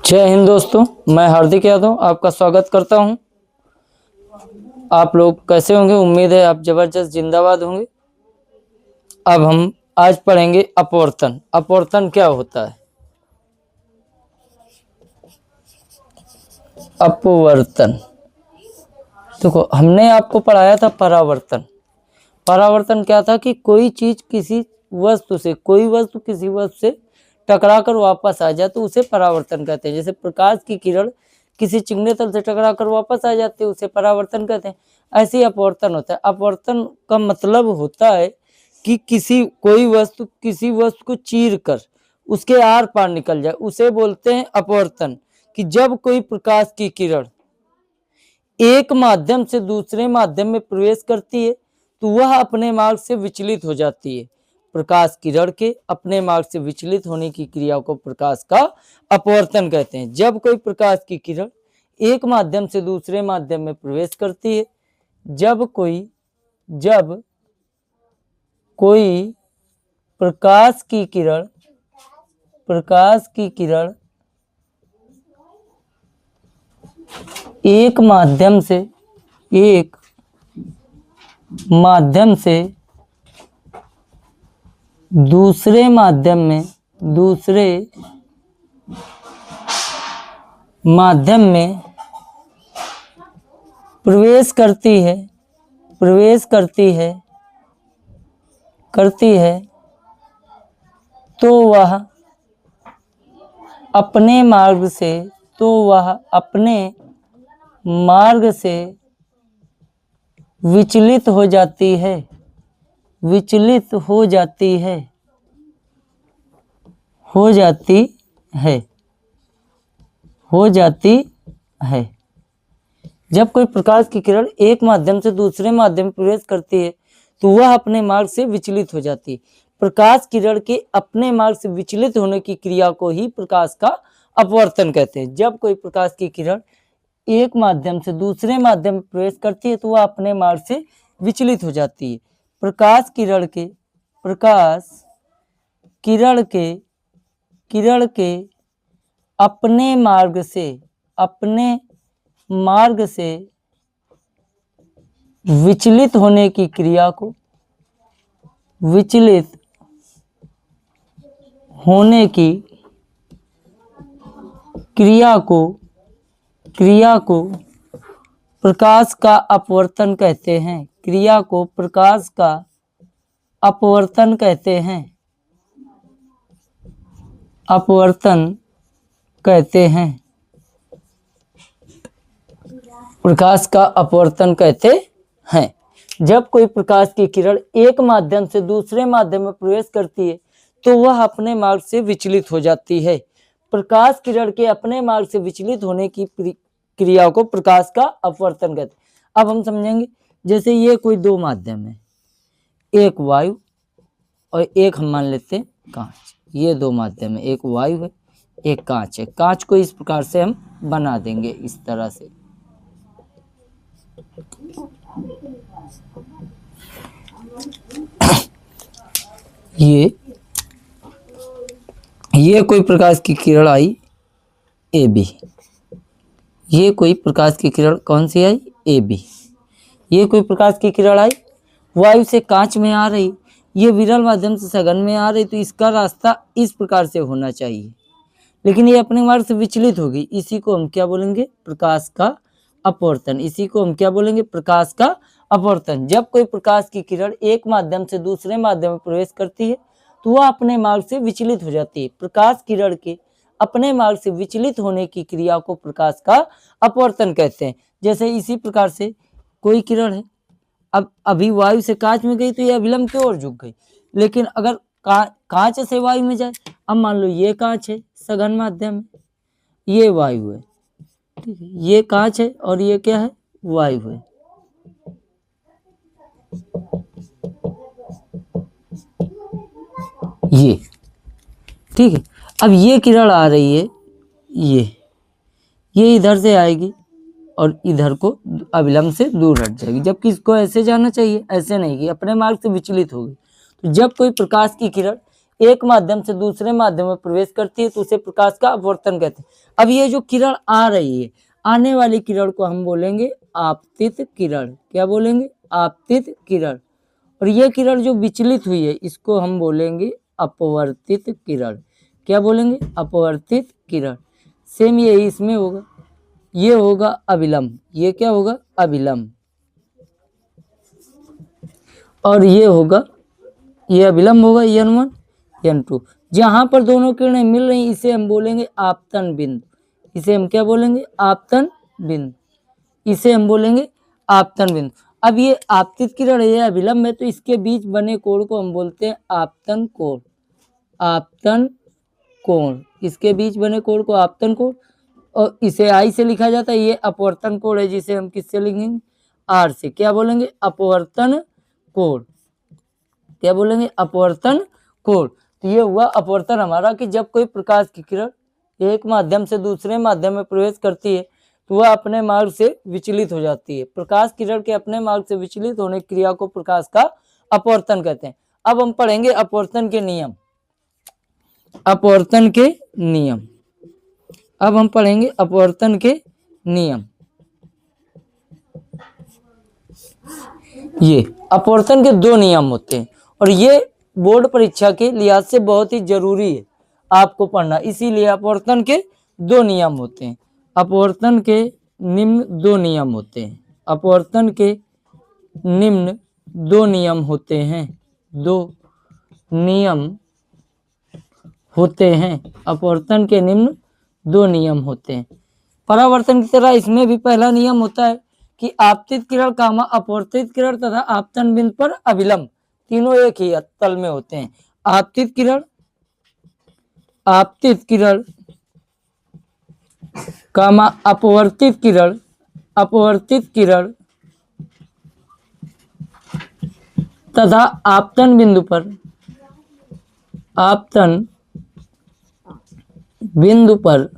जय हिंद दोस्तों, मैं हार्दिक यादव आपका स्वागत करता हूं। आप लोग कैसे होंगे? उम्मीद है आप जबरदस्त जिंदाबाद होंगे। अब हम आज पढ़ेंगे अपवर्तन। अपवर्तन क्या होता है? अपवर्तन देखो, हमने आपको पढ़ाया था परावर्तन। परावर्तन क्या था कि कोई चीज किसी वस्तु से, कोई वस्तु किसी वस्तु से टकरा कर वापस आ जाए तो उसे परावर्तन कहते हैं। जैसे प्रकाश की किरण किसी चिकने तल से टकरा कर वापस आ जाती है, उसे परावर्तन कहते हैं। ऐसे ही अपवर्तन होता है। अपवर्तन का मतलब होता है कि कोई वस्तु किसी वस्तु को चीर कर उसके आर पार निकल जाए, उसे बोलते हैं अपवर्तन। कि जब कोई प्रकाश की किरण एक माध्यम से दूसरे माध्यम में प्रवेश करती है तो वह अपने मार्ग से विचलित हो जाती है। प्रकाश किरण के अपने मार्ग से विचलित होने की क्रिया को प्रकाश का अपवर्तन कहते हैं। जब कोई प्रकाश की किरण एक माध्यम से दूसरे माध्यम में प्रवेश करती है, जब कोई प्रकाश की किरण एक माध्यम से दूसरे माध्यम में प्रवेश करती है तो वह अपने मार्ग से विचलित हो जाती है। जब कोई प्रकाश की किरण एक माध्यम से दूसरे माध्यम में प्रवेश करती है तो वह अपने मार्ग से विचलित हो जाती है। प्रकाश किरण के अपने मार्ग से विचलित होने की क्रिया को ही प्रकाश का अपवर्तन कहते हैं। जब कोई प्रकाश की किरण एक माध्यम से दूसरे माध्यम में प्रवेश करती है तो वह अपने मार्ग से विचलित हो जाती है। प्रकाश किरण के अपने मार्ग से विचलित होने की क्रिया को प्रकाश का अपवर्तन कहते हैं। क्रिया को प्रकाश का अपवर्तन कहते हैं। प्रकाश का अपवर्तन कहते हैं। जब कोई प्रकाश की किरण एक माध्यम से दूसरे माध्यम में प्रवेश करती है तो वह अपने मार्ग से विचलित हो जाती है। प्रकाश किरण के अपने मार्ग से विचलित होने की क्रिया को प्रकाश का अपवर्तन कहते हैं। अब हम समझेंगे, जैसे ये कोई दो माध्यम है, एक वायु और एक हम मान लेते हैं कांच। ये दो माध्यम है, एक वायु है एक कांच है। कांच को इस प्रकार से हम बना देंगे, इस तरह से। ये कोई प्रकाश की किरण आई ए बी। ये कोई प्रकाश की किरण कौन सी आई? A B. ये कोई प्रकाश की किरण आई वायु से कांच में आ रही, ये विरल माध्यम से सघन में आ रही, तो इसका रास्ता इस प्रकार से होना चाहिए, लेकिन ये अपने मार्ग से विचलित होगी। इसी को हम क्या बोलेंगे? प्रकाश का अपवर्तन। इसी को हम क्या बोलेंगे? प्रकाश का अपवर्तन। जब कोई प्रकाश की किरण एक माध्यम से दूसरे माध्यम में प्रवेश करती है तो वह अपने मार्ग से विचलित हो जाती है। प्रकाश किरण के अपने मार्ग से विचलित होने की क्रिया को प्रकाश का अपवर्तन कहते हैं। जैसे इसी प्रकार से कोई किरण है, अब अभी वायु से कांच में गई तो ये अभिलंब की ओर झुक गई, लेकिन अगर कांच से वायु में जाए, अब मान लो ये कांच है सघन माध्यम में, ये वायु है, ठीक है, ये कांच है और ये क्या है? वायु है। ये ठीक है। अब ये किरण आ रही है, ये इधर से आएगी और इधर को अविलंब से दूर हट जाएगी, जबकि इसको ऐसे जाना चाहिए, ऐसे नहीं कि अपने मार्ग से विचलित होगी। तो जब कोई प्रकाश की किरण एक माध्यम से दूसरे माध्यम में प्रवेश करती है तो उसे प्रकाश का अपवर्तन कहते हैं। अब ये जो किरण आ रही है, आने वाली किरण को हम बोलेंगे आपतित किरण। क्या बोलेंगे? आपतित किरण। और ये किरण जो विचलित हुई है इसको हम बोलेंगे अपवर्तित किरण। क्या बोलेंगे? अपवर्तित किरण। सेम यही इसमें होगा, ये होगा अविलंब। ये क्या होगा? अविलंब। और ये होगा, ये अविलंब होगा n1 n2। जहां पर दोनों किरणें मिल रही इसे हम बोलेंगे आपतन बिंदु। इसे हम क्या बोलेंगे? आपतन बिंदु। इसे हम बोलेंगे आपतन बिंदु। अब ये आपतित किरण है, अविलंब है, तो इसके बीच बने कोण को हम बोलते हैं आपतन कोण। आपतन कोण, इसके बीच बने कोण को आपतन कोण। और इसे आई से लिखा जाता है। ये अपवर्तन कोण है जिसे हम किससे लिखेंगे? आर से। क्या बोलेंगे? अपवर्तन कोण। क्या बोलेंगे? अपवर्तन कोण। तो ये हुआ अपवर्तन हमारा कि जब कोई प्रकाश की किरण एक माध्यम से दूसरे माध्यम में प्रवेश करती है तो वह अपने मार्ग से विचलित हो जाती है। प्रकाश किरण के अपने मार्ग से विचलित होने की क्रिया को प्रकाश का अपवर्तन कहते हैं। अब हम पढ़ेंगे अपवर्तन के नियम। अपवर्तन के नियम। अब हम पढ़ेंगे अपवर्तन के नियम। ये अपवर्तन के दो नियम होते हैं और ये बोर्ड परीक्षा के लिहाज से बहुत ही जरूरी है आपको पढ़ना। इसीलिए अपवर्तन के दो नियम होते हैं। अपवर्तन के निम्न दो नियम होते हैं। अपवर्तन के निम्न दो नियम होते हैं। दो नियम होते हैं। अपवर्तन के निम्न दो नियम होते हैं। परावर्तन की तरह इसमें भी पहला नियम होता है कि आपतित किरण कामा अपवर्तित किरण तथा आपतन बिंदु पर अविलंब तीनों एक ही तल में होते हैं। आपतित किरण कामा अपवर्तित किरण तथा आपतन बिंदु पर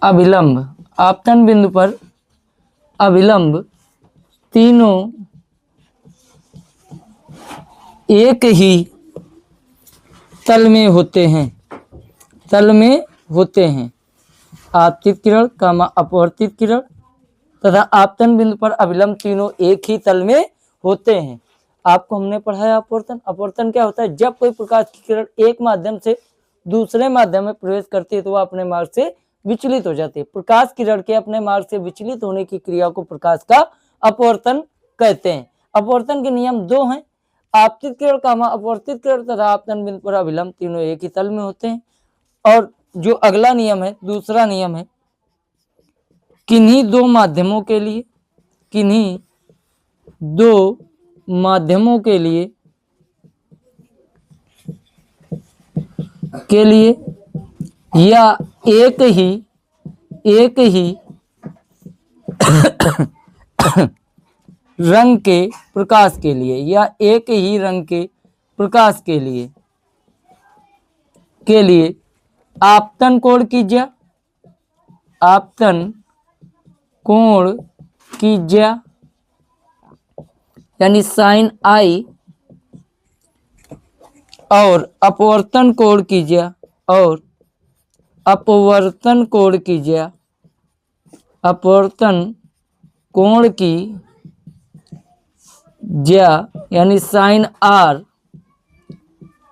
अविलंब। आपतन बिंदु पर अविलंब तीनों एक ही तल में होते हैं। आपतित किरण कामा अपवर्तित किरण तथा आपतन बिंदु पर अविलंब तीनों एक ही तल में होते हैं। आपको हमने पढ़ाया अपवर्तन। अपवर्तन क्या होता है? जब कोई प्रकाश की किरण एक माध्यम से दूसरे माध्यम में प्रवेश करती है तो वह अपने मार्ग से विचलित हो जाती है। प्रकाश किरण के अपने मार्ग से विचलित होने की क्रिया को प्रकाश का अपवर्तन कहते हैं। अपवर्तन के नियम दो हैं, आपतित किरण कामा अपवर्तित किरण तथा आपतन बिंदु पर अविलंब तीनों एक ही तल में होते हैं। और जो अगला नियम है, दूसरा नियम है, किन्हीं दो माध्यमों के लिए या एक ही रंग के प्रकाश के लिए या एक ही रंग के प्रकाश के लिए आपतन कोण कीजिए। आपतन कोण कीजिए यानी साइन आई और अपवर्तन कोण कीजिए अपवर्तन कोण की ज्या यानी साइन आर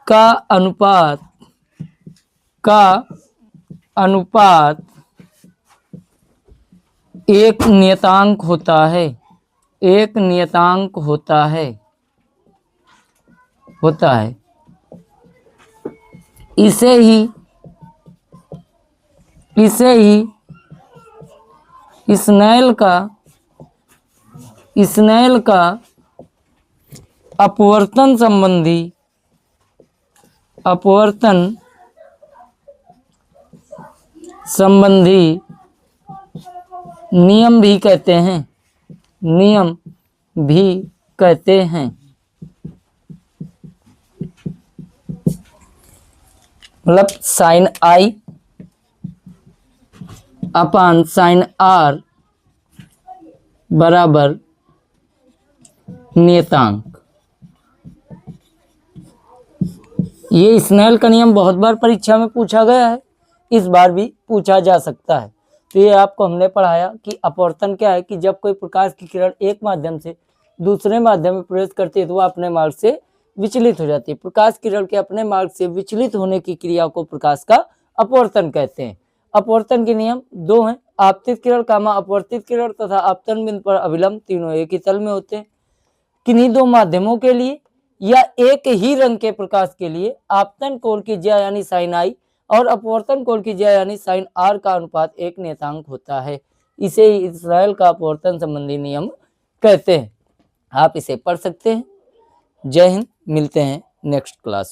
का अनुपात एक नियतांक होता है। इसे ही स्नेल का अपवर्तन संबंधी नियम भी कहते हैं। मतलब sine i upon sine r बराबर नियतांक। ये स्नेल का नियम बहुत बार परीक्षा में पूछा गया है, इस बार भी पूछा जा सकता है। तो ये आपको हमने पढ़ाया कि अपवर्तन क्या है, कि जब कोई प्रकाश की किरण एक माध्यम से दूसरे माध्यम में प्रवेश करती है तो वह अपने मार्ग से विचलित हो जाती है। प्रकाश किरण के अपने मार्ग से विचलित होने की क्रिया को प्रकाश का अपवर्तन कहते हैं। अपवर्तन के नियम दो हैं, आपतित किरण, अपवर्तित किरण तथा आपतन बिंदु पर अभिलंब, तीनों एक ही तल में होते हैं। किन्हीं दो माध्यमों के लिए या एक ही रंग के प्रकाश के लिए आपतन कोण की ज्या यानी साइन आई और अपवर्तन कोण की ज्या यानी साइन आर का अनुपात एक नियतांक होता है। इसे इसराइल का अपवर्तन संबंधी नियम कहते हैं। आप इसे पढ़ सकते हैं। जय हिंद, मिलते हैं नेक्स्ट क्लास में।